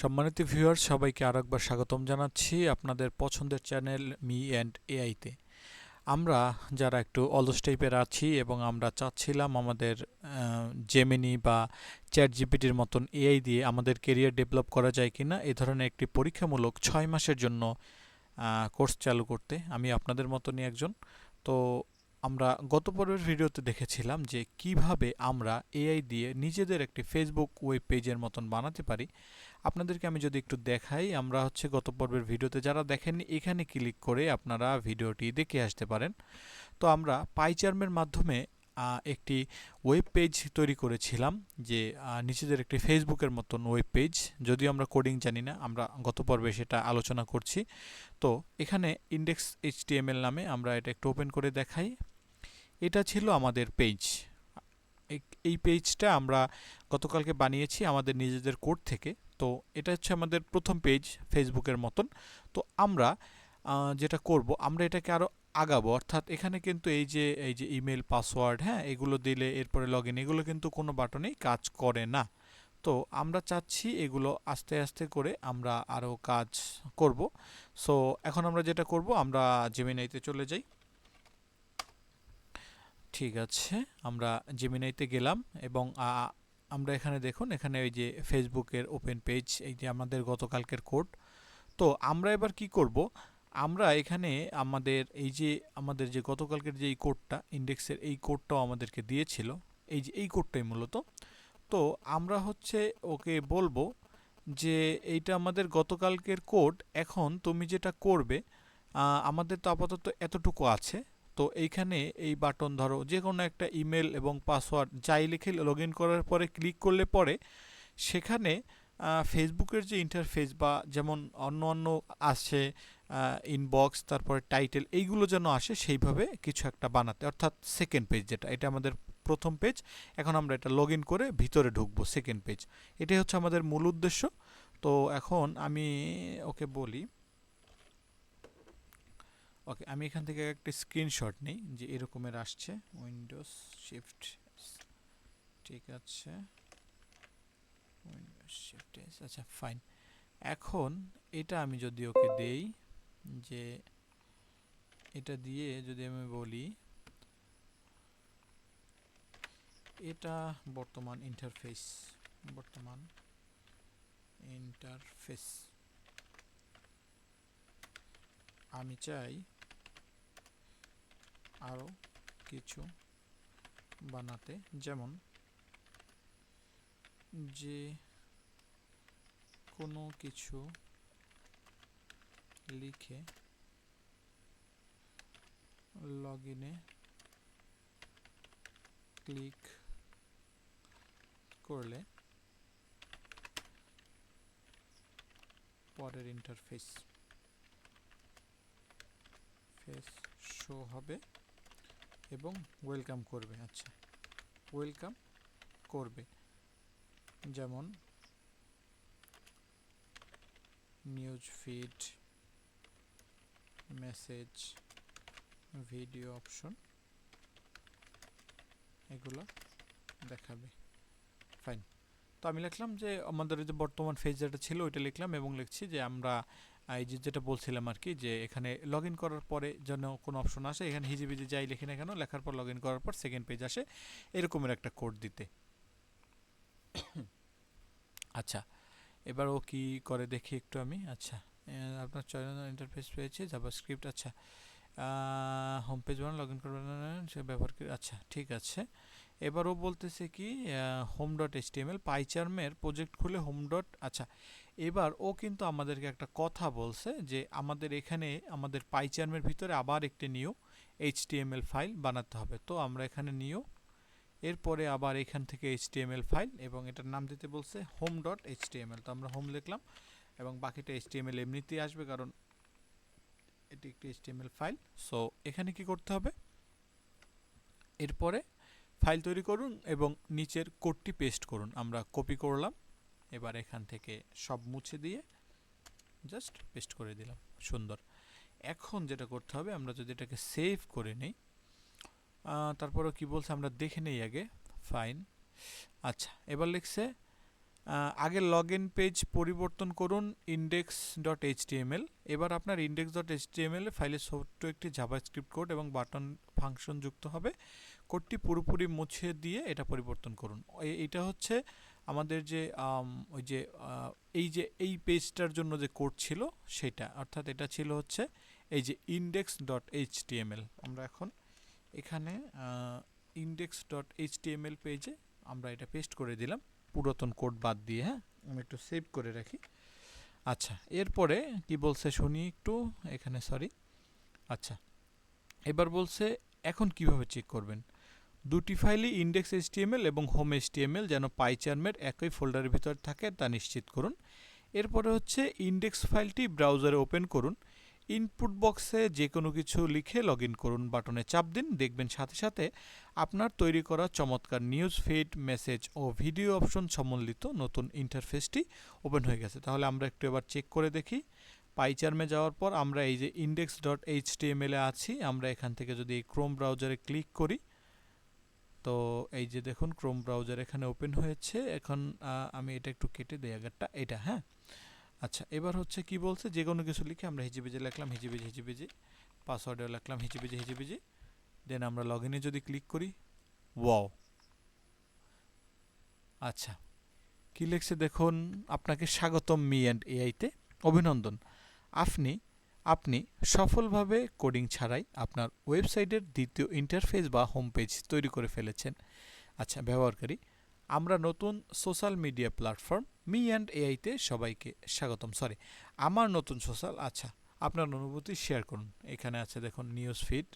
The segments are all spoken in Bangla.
সম্মানিত ভিউয়ার সবাইকে আরেকবার স্বাগতম জানাচ্ছি আপনাদের পছন্দের চ্যানেল মি অ্যান্ড এআইতে। আমরা যারা একটু অলস টাইপের আছি এবং আমরা চাচ্ছিলাম আমাদের জেমিনি বা চ্যাট জিপিটির মতন এআই দিয়ে আমাদের কেরিয়ার ডেভেলপ করা যায় কিনা এ ধরনের একটি পরীক্ষামূলক 6 মাসের জন্য কোর্স চালু করতে, আমি আপনাদের মতনই একজন। তো আমরা গত পর্বের ভিডিওতে দেখেছিলাম যে কিভাবে আমরা এআই দিয়ে নিজেদের একটি ফেসবুক ওয়েব পেজের মতন বানাতে পারি। আপনাদেরকে আমি যদি একটু দেখাই, আমরা হচ্ছে গত পর্বের ভিডিওতে যারা দেখেননি এখানে ক্লিক করে আপনারা ভিডিওটি দেখে আসতে পারেন। তো আমরা পাইচার্মের মাধ্যমে একটি ওয়েব পেজ তৈরি করেছিলাম, যে নিজেদের একটি ফেসবুকের মতন ওয়েব পেজ। যদিও আমরা কোডিং জানি না, আমরা গত পর্বে সেটা আলোচনা করছি। তো এখানে ইন্ডেক্স এইচটিএমএল নামে আমরা এটা একটু ওপেন করে দেখাই। এটা ছিল আমাদের পেজ। এই পেজটা আমরা গতকালকে বানিয়েছি আমাদের নিজেদের কোড থেকে। তো এটা হচ্ছে আমাদের প্রথম পেজ ফেসবুকের মতন। তো আমরা যেটা করব, আমরা এটাকে আরও আগাবো, অর্থাৎ এখানে কিন্তু এই যে ইমেল পাসওয়ার্ড, হ্যাঁ, এগুলো দিলে এরপরে লগ ইন, এগুলো কিন্তু কোনো বাটনেই কাজ করে না। তো আমরা চাচ্ছি এগুলো আস্তে আস্তে করে আমরা আরও কাজ করব। সো এখন আমরা যেটা করব, আমরা জেমিনাইতে চলে যাই। ঠিক আছে, আমরা জেমিনাইতে গেলাম এবং আমরা এখানে দেখুন, এখানে ওই যে ফেসবুকের ওপেন পেজ, এই যে আমাদের গতকালকের কোড। তো আমরা এবার কি করব, আমরা এখানে আমাদের যে গতকালকের যে এই কোডটা, ইন্ডেক্সের এই কোডটাও আমাদেরকে দিয়েছিল, এই যে এই কোডটাই মূলত। তো আমরা হচ্ছে ওকে বলবো যে এইটা আমাদের গতকালকের কোড, এখন তুমি যেটা করবে, আমাদের তো আপাতত এতটুকু আছে। তো এইখানে এই বাটন ধরো, যে কোনো একটা ইমেল এবং পাসওয়ার্ড যাই লিখে লগ ইন করার পরে ক্লিক করলে পরে সেখানে ফেসবুকের যে ইন্টারফেস বা যেমন অন্য অন্য আসে, ইনবক্স, তারপরে টাইটেল, এইগুলো যেন আসে সেইভাবে কিছু একটা বানাতে, অর্থাৎ সেকেন্ড পেজ যেটা, এটা আমাদের প্রথম পেজ। এখন আমরা এটা লগ ইন করে ভিতরে ঢুকবো সেকেন্ড পেজ। এটাই হচ্ছে আমাদের মূল উদ্দেশ্য। তো এখন আমি ওকে বলি, ওকে, আমি এখান থেকে একটা স্ক্রিনশট নিই যে এরকমের আসছে, উইন্ডোজ শিফট, ঠিক আছে, উইন্ডোজ শিফট, আচ্ছা ফাইন। এখন এটা আমি যদি ওকে দেই, যে এটা দিয়ে যদি আমি বলি এটা বর্তমান ইন্টারফেস আমি চাই আরও কিছু বানাতে, যেমন যে কোনো কিছু লিখে লগ ইনে ক্লিক করলে পরের ইন্টারফেস শো হবে এবং ওয়েলকাম করবে। আচ্ছা, ওয়েলকাম করবে, যেমন news feed, message, video option, এগুলো দেখাবে। ফাইন। তো আমি লিখলাম যে আমাদের যে বর্তমান ফেজ যেটা ছিল ওইটা লিখলাম, এবং লিখছি যে আমরা এই যে যেটা বলছিলাম আর কি, যে এখানে লগ ইন করার পরে যেন কোনো অপশন আসে, এখানে হিজিবিজি যাই লিখি না কেন, লেখার পর লগ ইন করার পর সেকেন্ড পেজ আসে, এরকমের একটা কোড দিতে। আচ্ছা, এবার ও কি করে দেখি একটু আমি। আচ্ছা, আপনার চয়ন ইন্টারফেস পেয়েছি, জাভাস্ক্রিপ্ট, আচ্ছা, হোম পেজ বানান, লগ ইন করবেন সে ব্যবহার করে, আচ্ছা ঠিক আছে। এবার ও বলতেছে কি, হোম ডট এইচটিএমএল পাইচার্মের প্রজেক্ট খুলে হোম ডট, আচ্ছা, এবার ও কিন্তু আমাদেরকে একটা কথা বলছে যে আমাদের এখানে আমাদের পাইচার্মের ভিতরে আবার একটি নিউ এইচটিএমএল ফাইল বানাতে হবে। তো আমরা এখানে নিউ, এরপরে আবার এখান থেকে এইচটিএমএল ফাইল, এবং এটার নাম দিতে বলছে হোম ডট এইচটিএমএল। তো আমরা হোম লিখলাম এবং বাকিটা এইচটিএমএল এমনিতেই আসবে, কারণ এটি একটি এইচটিএমএল ফাইল। সো এখানে কি করতে হবে, এরপরে ফাইল তৈরি করুন এবং নিচের কোডটি পেস্ট করুন। আমরা কপি করলাম, এবার এখান থেকে সব মুছে দিয়ে জাস্ট পেস্ট করে দিলাম। সুন্দর। এখন যেটা করতে হবে, আমরা যদি এটাকে সেভ করে নিই, তারপরে কি বলছে আমরা দেখে নেই আগে। ফাইন। আচ্ছা, এবার লিখছে আগের লগ ইন পেজ পরিবর্তন করুন index.html। এবার আপনার index.html ফাইলে ছোট্ট একটি জাভাস্ক্রিপ্ট কোড এবং বাটন ফাংশন যুক্ত হবে। কোডটি পুরোপুরি মুছে দিয়ে এটা পরিবর্তন করুন। এইটা হচ্ছে আমাদের যে ওই যে এই পেজটার জন্য যে কোড ছিল সেটা, অর্থাৎ এটা ছিল হচ্ছে এই যে index.html। আমরা এখন এখানে index.html পেজে আমরা এটা পেস্ট করে দিলাম পুরাতন কোড বাদ দিয়ে। হ্যাঁ, আমি একটু সেভ করে রাখি। আচ্ছা, এরপরে কি বলছে শুনি একটু এখানে, সরি। আচ্ছা, এবার বলছে এখন কিভাবে চেক করবেন। দুটি ফাইলই index.html এবং home.html যেন পাইচার্মের একই ফোল্ডারের ভিতর থাকে তা নিশ্চিত করুন। এরপরে হচ্ছে ইনডেক্স ফাইলটি ব্রাউজারে ওপেন করুন। ইনপুট বক্সে যে কোনো কিছু লিখে লগ ইন করুন বাটনে চাপ দিন। দেখবেন সাথে সাথে আপনার তৈরি করা চমৎকার নিউজ ফিড, মেসেজ ও ভিডিও অপশন সম্বলিত নতুন ইন্টারফেসটি ওপেন হয়ে গেছে। তাহলে আমরা একটু এবার চেক করে দেখি। পাইচার্মে যাওয়ার পর আমরা এই যে index.html এ আছি, আমরা এখান থেকে যদি এই ক্রোম ব্রাউজারে ক্লিক করি, তো এই যে দেখুন ক্রোম ব্রাউজার এখানে ওপেন হয়েছে। এখন আমি এটা একটু কেটে দেই আগেরটা, এটা। হ্যাঁ, আচ্ছা, এবার হচ্ছে কি বলছে, যে কোনো কিছু লিখে আমরা হিজিবিজি লিখলাম, হিজিবিজি, পাসওয়ার্ডও লিখলাম হিজিবিজি। দেন আমরা লগ ইনে যদি ক্লিক করি, ওয়াও, আচ্ছা কি লিখছে দেখুন, আপনাকে স্বাগতম মি অ্যান্ড এআইতে, অভিনন্দন। আপনি আপনি সফলভাবে কোডিং ছাড়াই আপনার ওয়েবসাইটের দ্বিতীয় ইন্টারফেস বা হোম পেজ তৈরি করে ফেলেছেন। আচ্ছা, ব্যবহারকারী, আমরা নতুন social media platform me and এআইতে সবাইকে স্বাগতম। সরি, আমার নতুন সোশ্যাল। আচ্ছা, আপনার অনুভূতি শেয়ার করুন। এখানে আছে দেখুন নিউজ ফিড,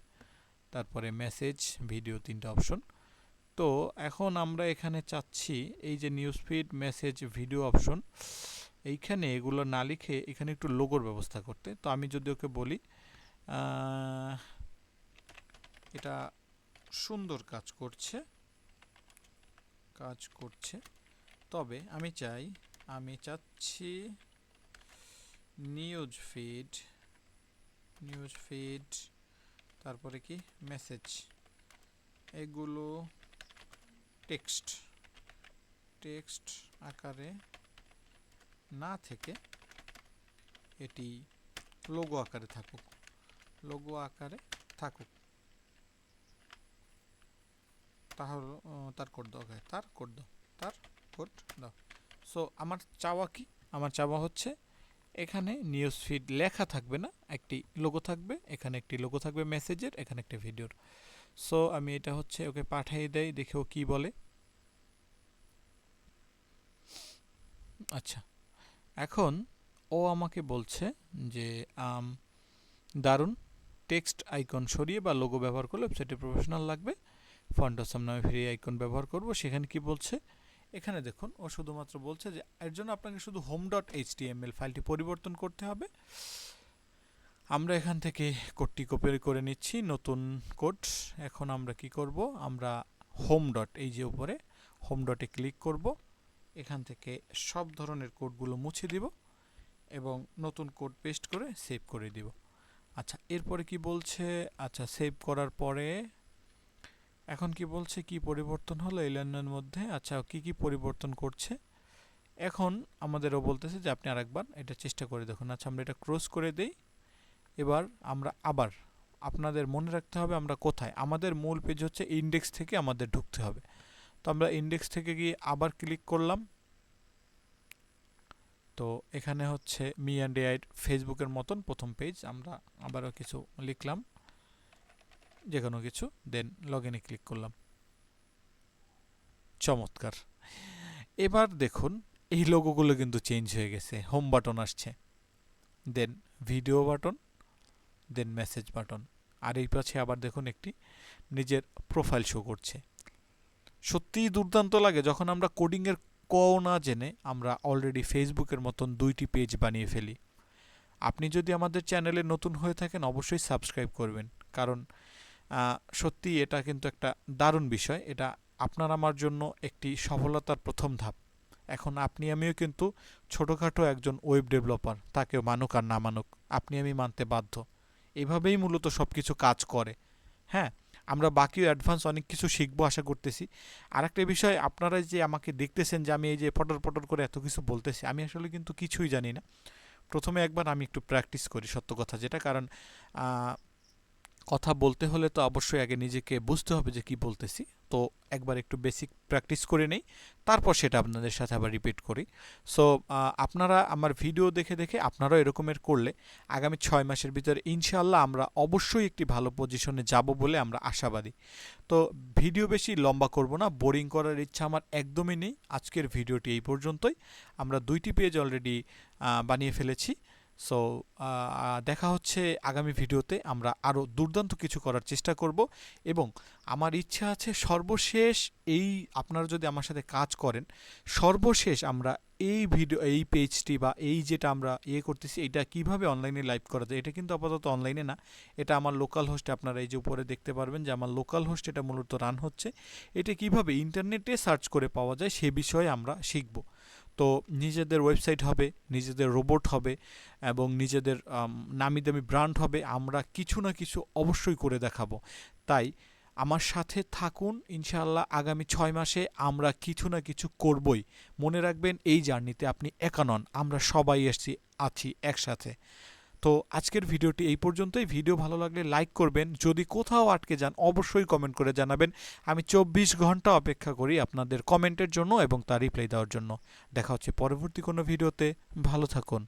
তারপরে মেসেজ, ভিডিও, তিনটা অপশন। তো এখন আমরা এখানে চাচ্ছি এই যে news feed, message, video option, এইখানে এগুলো না লিখে এখানে একটু লোগোর ব্যবস্থা করতে। তো আমি যদি ওকে বলি এটা সুন্দর কাজ করছে, তবে আমি চাচ্ছি নিউজ ফিড, তারপরে কি মেসেজ, এগুলো টেক্সট আকারে না থেকে এটি লোগো আকারে থাকুক। তাহলে তার কোড দাও। সো আমার চাওয়া কি, আমার চাওয়া হচ্ছে এখানে নিউজ ফিড লেখা থাকবে না, একটি লোগো থাকবে, এখানে একটি লোগো থাকবে মেসেজের, এখানে একটা ভিডিওর। সো আমি এটা হচ্ছে ওকে পাঠিয়ে দেই, দেখে ও কি বলে। আচ্ছা, এখন ও আমাকে বলছে যে দারুণ, টেক্সট আইকন সরিয়ে বা লোগো ব্যবহার করলে ওয়েবসাইটে প্রফেশনাল লাগবে। ফন্ট অসাম নামে ফ্রি আইকন ব্যবহার করব। সেখানে কি বলছে, এখানে দেখুন ও শুধুমাত্র বলছে যে এর জন্য আপনাকে শুধু home.html ফাইলটি পরিবর্তন করতে হবে। আমরা এখান থেকে কোডটি কপি করে নিচ্ছি, নতুন কোড। এখন আমরা কি করব, আমরা এই যে উপরে হোম ডটে ক্লিক করব। এখান থেকে সব ধরনের কোডগুলো মুছে দিব এবং নতুন কোড পেস্ট করে সেভ করে দিব। আচ্ছা, এরপরে কি বলছে, আচ্ছা সেভ করার পরে এখন কি বলছে, কি পরিবর্তন হলো এই লাইনের মধ্যে। আচ্ছা, কি পরিবর্তন করছে এখন আমাদেরও বলতেছে যে আপনি আরেকবার এটা চেষ্টা করে দেখুন। আচ্ছা, আমরা এটা ক্রস করে দেই। এবার আমরা আবার, আপনাদের মনে রাখতে হবে আমরা কোথায়, আমাদের মূল পেজ হচ্ছে ইনডেক্স থেকে আমাদের ঢুকতে হবে। তো আমরা ইনডেক্স থেকে গিয়ে আবার ক্লিক করলাম। তো এখানে হচ্ছে মি অ্যান্ড এআই ফেসবুকের মতন প্রথম পেজ। আমরা আবারও কিছু লিখলাম, যে কোনো কিছু, দেন লগ ইনে ক্লিক করলাম। চমৎকার। এবার দেখুন এই লোগোগুলো কিন্তু চেঞ্জ হয়ে গেছে। হোম বাটন আসছে, দেন ভিডিও বাটন, দেন মেসেজ বাটন, আর এই পাশে আবার দেখুন একটি নিজের প্রোফাইল শো করছে। সত্যিই দুর্দান্ত লাগে যখন আমরা কোডিংয়ের না জেনে আমরা অলরেডি ফেসবুকের মতন দুইটি পেজ বানিয়ে ফেলি। আপনি যদি আমাদের চ্যানেলে নতুন হয়ে থাকেন অবশ্যই সাবস্ক্রাইব করবেন, কারণ সত্যি এটা কিন্তু একটা দারুণ বিষয়। এটা আপনার আমার জন্য একটি সফলতার প্রথম ধাপ। এখন আপনি আমিও কিন্তু ছোটোখাটো একজন ওয়েব ডেভেলপার, তাকেও মানুক আর না মানুক আপনি আমি মানতে বাধ্য। এভাবেই মূলত সব কিছু কাজ করে। হ্যাঁ, আমরা বাকিও অ্যাডভান্স অনেক কিছু শিখবো আশা করতেছি। আরেকটা বিষয়, আপনারা যে আমাকে দেখতেছেন যে আমি এই যে পটর পটর করে এত কিছু বলতেছি, আমি আসলে কিন্তু কিছুই জানি না। প্রথমে একবার আমি একটু প্র্যাকটিস করি, সত্য কথা যেটা। কারণ কথা বলতে হলে তো অবশ্যই আগে নিজেকে বুঝতে হবে যে কি বলতেছি। তো একবার একটু বেসিক প্র্যাকটিস করে নেই, তারপর সেটা আপনাদের সাথে আবার রিপিট করি। সো আপনারা আমার ভিডিও দেখে দেখে আপনারাও এরকমের করলে আগামী 6 মাসের ভিতরে ইনশাআল্লাহ আমরা অবশ্যই একটি ভালো পজিশনে যাব বলে আমরা আশাবাদী। তো ভিডিও বেশি লম্বা করব না, বোরিং করার ইচ্ছা আমার একদমই নেই। আজকের ভিডিওটি এই পর্যন্তই। আমরা 2টি পেজ অলরেডি বানিয়ে ফেলেছি। সো দেখা হচ্ছে আগামী ভিডিওতে। আমরা আরও দুর্দান্ত কিছু করার চেষ্টা করব এবং আমার ইচ্ছা আছে সর্বশেষ, এই আপনারা যদি আমার সাথে কাজ করেন, সর্বশেষ আমরা এই ভিডিও, এই পেজটি বা এই যেটা আমরা করতেছি, এটা কিভাবে অনলাইনে লাইভ করা যায়। এটা কিন্তু আপাতত অনলাইনে না, এটা আমার লোকাল হোস্টে। আপনারা এই যে উপরে দেখতে পারবেন যে আমার লোকাল হোস্ট এটা মূলত রান হচ্ছে। এটা কিভাবে ইন্টারনেটে সার্চ করে পাওয়া যায় সে বিষয়ে আমরা শিখব। তো নিজেদের ওয়েবসাইট হবে, নিজেদের রোবট হবে এবং নিজেদের নামি দামি ব্র্যান্ড হবে। আমরা কিছু না কিছু অবশ্যই করে দেখাবো। তাই আমার সাথে থাকুন ইনশাআল্লাহ। আগামী 6 মাসে আমরা কিছু না কিছু করবই। মনে রাখবেন, এই জার্নিতে আপনি একা নন, আমরা সবাই আছি একসাথে। তো আজকের ভিডিওটি এই পর্যন্তই। ভিডিও ভালো লাগলে লাইক করবেন, যদি কোথাও আটকে যান অবশ্যই কমেন্ট করে জানাবেন। আমি 24 ঘন্টা অপেক্ষা করি আপনাদের কমেন্টের জন্য এবং তার রিপ্লাই দেওয়ার জন্য। দেখা হচ্ছে পরবর্তী কোনো ভিডিওতে। ভালো থাকুন।